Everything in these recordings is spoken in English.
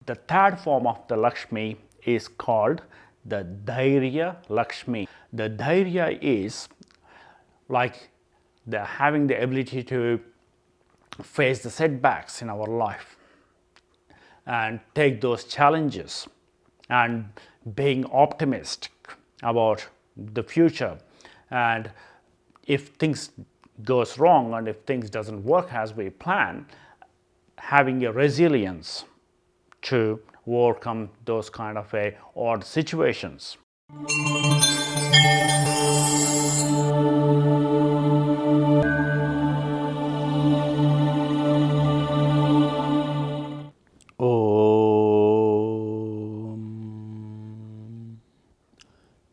The third form of the Lakshmi is called the Dhairya Lakshmi. The Dhairya is like having the ability to face the setbacks in our life and take those challenges and being optimistic about the future. And if things goes wrong and if things doesn't work as we plan, having a resilience to overcome those kind of odd situations.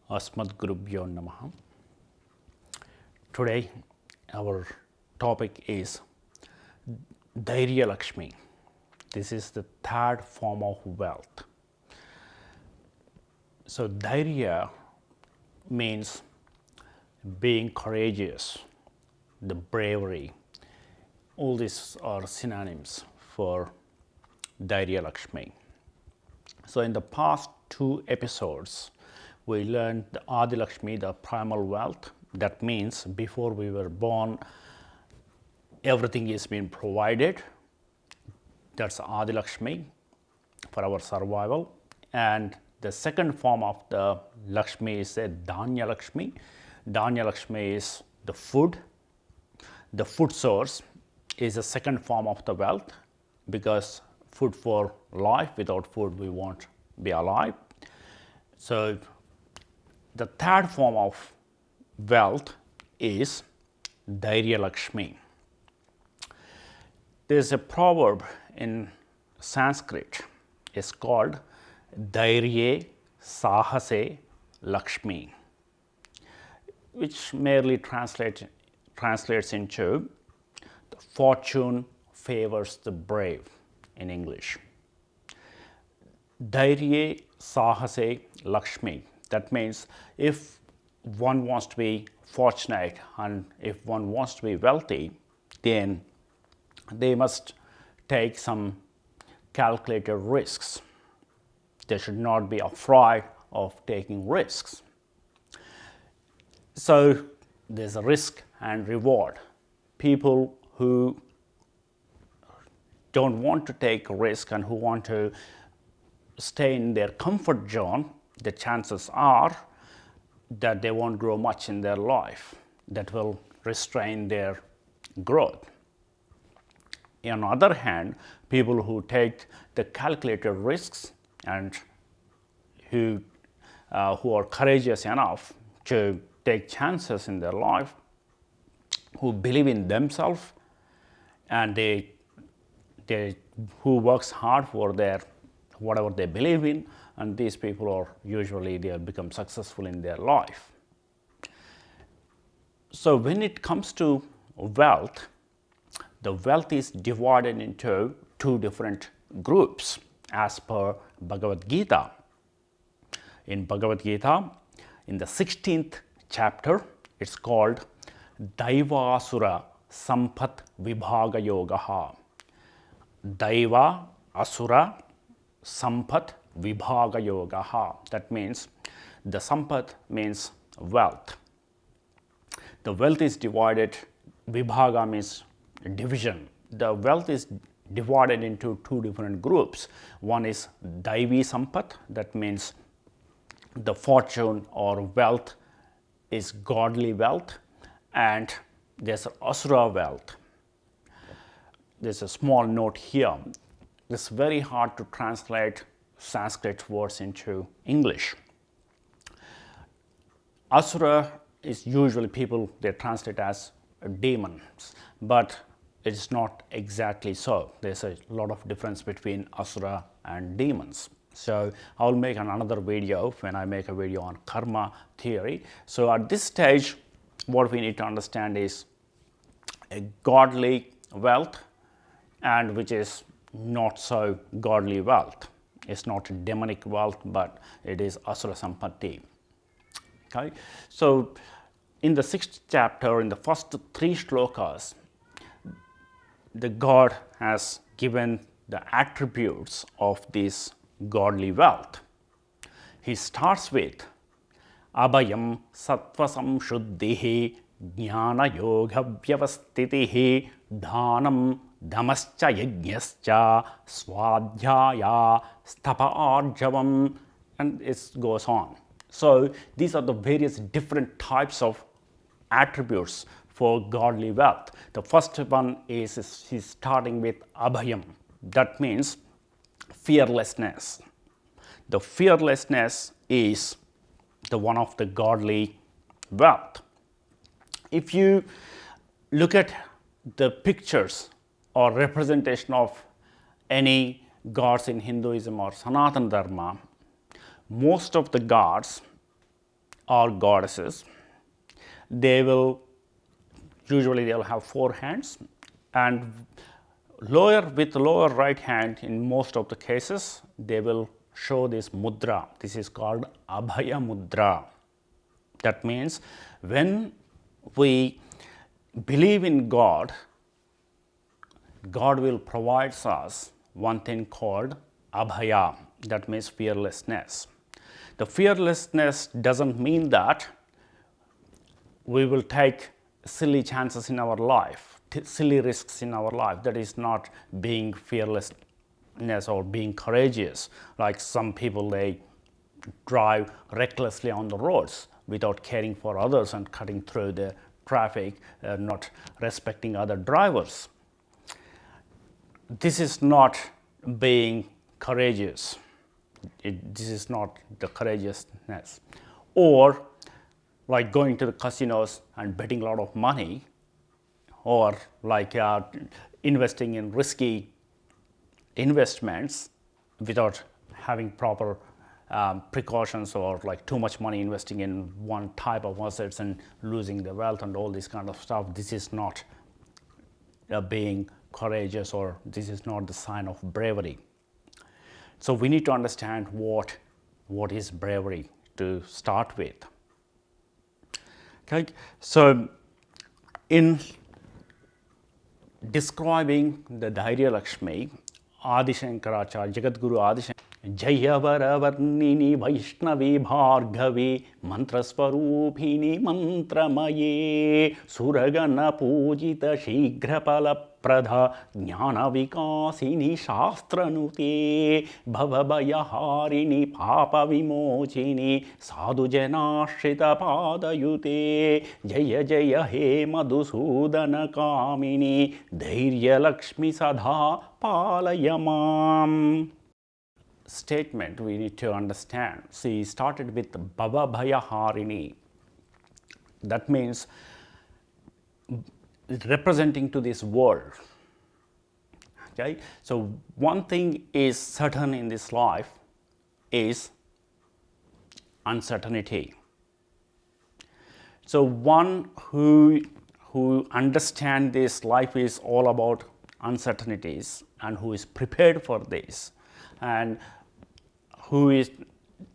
𝗪𝗲𝗋. Today our topic is Dhairya Lakshmi. This is the third form of wealth. So Dhairya means being courageous, the bravery. All these are synonyms for Dhairya Lakshmi. So in the past 2 episodes, we learned the Adi Lakshmi, the primal wealth. That means before we were born, everything is being provided. That's Adi Lakshmi for our survival. And the second form of the Lakshmi is a Dhanya Lakshmi. Dhanya Lakshmi is the food. The food source is the second form of the wealth, because food for life, without food we won't be alive. So the third form of wealth is Dhairya Lakshmi. There is a proverb in Sanskrit. It's called 𝗪𝗪𝗪𝗪 Lakshmi, which merely translates into the fortune favors the brave in English. 𝗪𝗪𝗪𝗪 Lakshmi. That means if one wants to be fortunate and if one wants to be wealthy, then they must take some calculated risks. They should not be afraid of taking risks. So there's a risk and reward. People who don't want to take a risk and who want to stay in their comfort zone, the chances are that they won't grow much in their life. That will restrain their growth. On the other hand, people who take the calculated risks and who are courageous enough to take chances in their life, who believe in themselves, and who works hard for their whatever they believe in, and these people are usually they become successful in their life. So when it comes to wealth, the wealth is divided into 2 different groups as per Bhagavad Gita. In Bhagavad Gita, in the 16th chapter, it's called Daivasura Samphat Vibhaga Yogaha. Daiva Asura Samphat Vibhaga Yogaha. That means the Samphat means wealth. The wealth is divided, Vibhaga means division. The wealth is divided into 2 different groups. One is Daivi Samphat, that means the fortune or wealth is godly wealth, and there's Asura wealth. There's a small note here. It's very hard to translate Sanskrit words into English. Asura is usually people, they translate as demons, but it's not exactly so. There's a lot of difference between Asura and demons. So I'll make another video when I make a video on karma theory. So at this stage, what we need to understand is a godly wealth and which is not so godly wealth. It's not demonic wealth, but it is Asura Sampatti. Okay? So in the 6th chapter, in the first 3 shlokas, the God has given the attributes of this godly wealth. He starts with abhayam sattva samshuddhihi jnana yoga vyavastitihi dhanam dhamascha yajñascha swadhyaya stapa arjavam, and it goes on. So these are the various different types of attributes for godly wealth. The first one is he's starting with abhayam. That means fearlessness. The fearlessness is the one of the godly wealth. If you look at the pictures or representation of any gods in Hinduism or Sanatana Dharma, most of the gods or goddesses, they will have 4 hands, and with lower right hand in most of the cases they will show this mudra. This is called abhaya mudra. That means when we believe in God, God will provide us one thing called abhaya. That means fearlessness. The fearlessness doesn't mean that we will take silly chances in our life, silly risks in our life. That is not being fearlessness or being courageous. Like some people, they drive recklessly on the roads without caring for others and cutting through the traffic, not respecting other drivers. This is not being courageous. This is not the courageousness. Or like going to the casinos and betting a lot of money, or like investing in risky investments without having proper precautions, or like too much money investing in one type of assets and losing the wealth and all this kind of stuff. This is not being courageous, or this is not the sign of bravery. So we need to understand what is bravery to start with. Okay, so in describing the Dhairya Lakshmi, Adi Shankaracharya, Jagadguru Adi Shankaracharya, 𝗬𝗶𝗹𝗰 Vaishnavi Bhargavi मंत्रस्वरूपिणी मंत्रमये सुरगण पूजित शीघ्रफलप्रद ज्ञानविकासिनी शास्त्रनुते भवभयहारिणि पापविमोचिनि साधुजनाश्रितपादयुते जय जय हे मधुसूदनकामिनि धैर्यलक्ष्मी सदा पालय माम्. Statement we need to understand. See, he started with 𝗶𝗶𝗶harini. That means representing to this world. Okay, so one thing is certain in this life is uncertainty. So one who understands this life is all about uncertainties, and who is prepared for this, and who is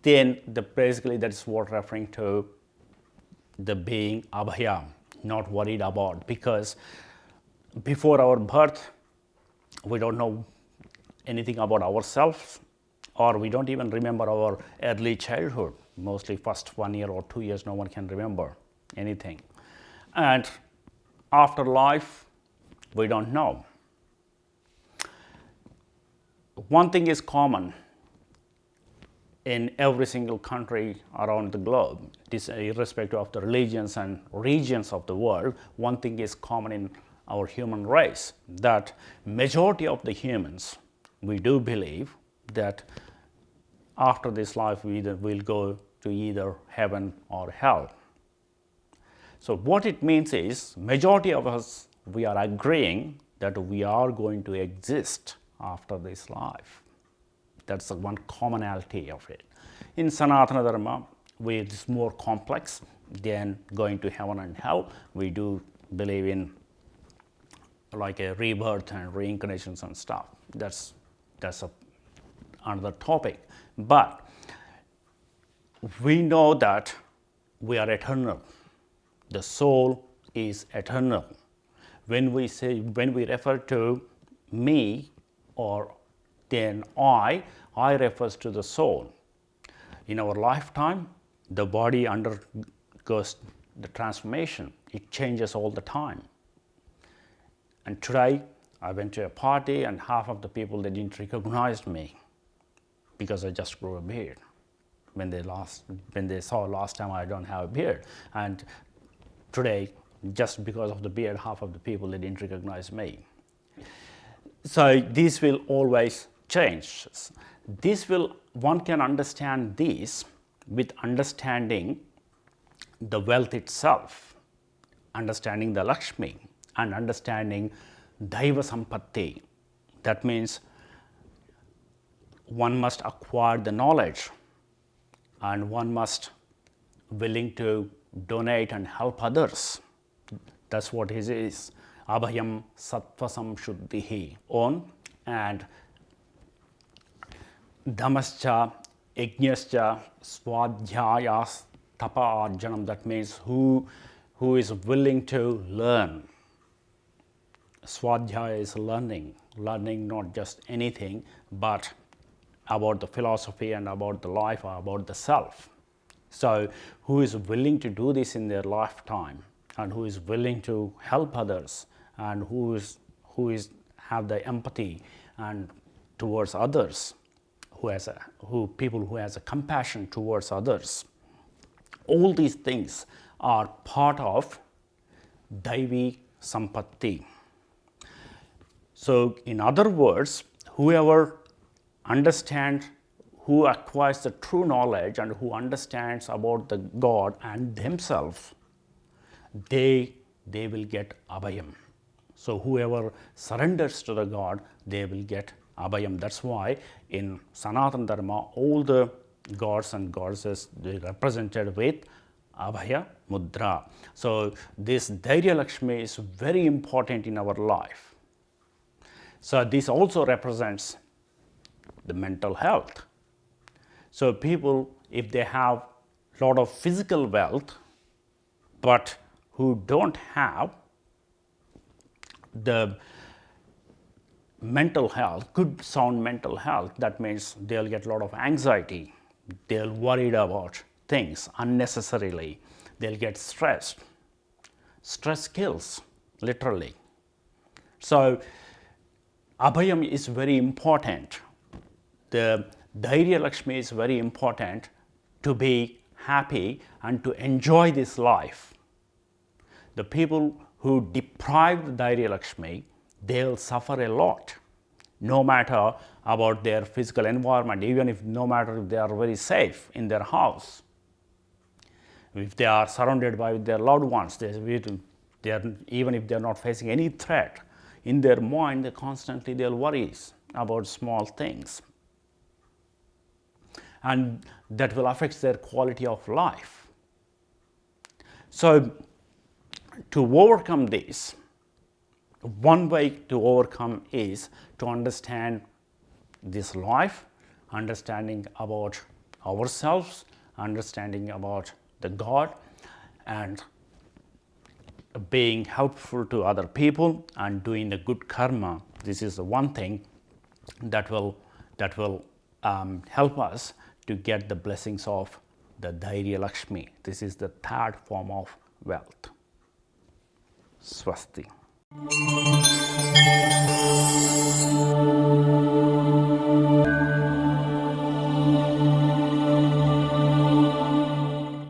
then basically that's what referring to the being abhaya, not worried about, because before our birth we don't know anything about ourselves, or we don't even remember our early childhood. Mostly first 1 year or 2 years no one can remember anything, and after life we don't know. One thing is common in every single country around the globe, this irrespective of the religions and regions of the world. One thing is common in our human race, that majority of the humans, we do believe that after this life we will go to either heaven or hell. So what it means is, majority of us, we are agreeing that we are going to exist after this life. That's the one commonality of it. In Sanatana Dharma, it's more complex than going to heaven and hell. We do believe in like a rebirth and reincarnations and stuff. That's another topic. But we know that we are eternal. The soul is eternal. When we refer to me or then I refers to the soul. In our lifetime, the body undergoes the transformation. It changes all the time. And today, I went to a party and half of the people, they didn't recognize me because I just grew a beard. When they saw last time I don't have a beard. And today, just because of the beard, half of the people, they didn't recognize me. So this will always change. One can understand this with understanding the wealth itself, understanding the Lakshmi, and understanding Daiva Sampatti. That means one must acquire the knowledge and one must willing to donate and help others. That's what it is. Abhayam sattvasam shuddhihi on and dhamascha 𝗪𝗔𝗀 swadhyayas tapa arjanam. That means who is willing to learn. Swadhyaya is learning not just anything but about the philosophy and about the life or about the self. So who is willing to do this in their lifetime and who is willing to help others and who have the empathy and towards others, people who has a compassion towards others. All these things are part of Daivi Sampatti. So in other words, whoever understands, who acquires the true knowledge and who understands about the God and themselves, they will get abhayam. So whoever surrenders to the God, they will get abhayam. That's why in Sanatana Dharma, all the gods and goddesses, they represented with abhaya mudra. So this Dhairya Lakshmi is very important in our life. So this also represents the mental health. So people, if they have a lot of physical wealth, but who don't have the mental health, good sound mental health, that means they'll get a lot of anxiety, they'll worried about things unnecessarily, they'll get stressed. Stress kills, literally. So abhayam is very important. The Dhairya Lakshmi is very important to be happy and to enjoy this life. The people who deprive the Dhairya Lakshmi, they'll suffer a lot, no matter about their physical environment, even if no matter if they are very safe in their house. If they are surrounded by their loved ones, even if they are not facing any threat, in their mind, they'll worry about small things. And that will affect their quality of life. So to overcome this, one way to overcome is to understand this life, understanding about ourselves, understanding about the God, and being helpful to other people and doing the good karma. This is the one thing that will help us to get the blessings of the Dhairya Lakshmi. This is the third form of wealth. Swasti.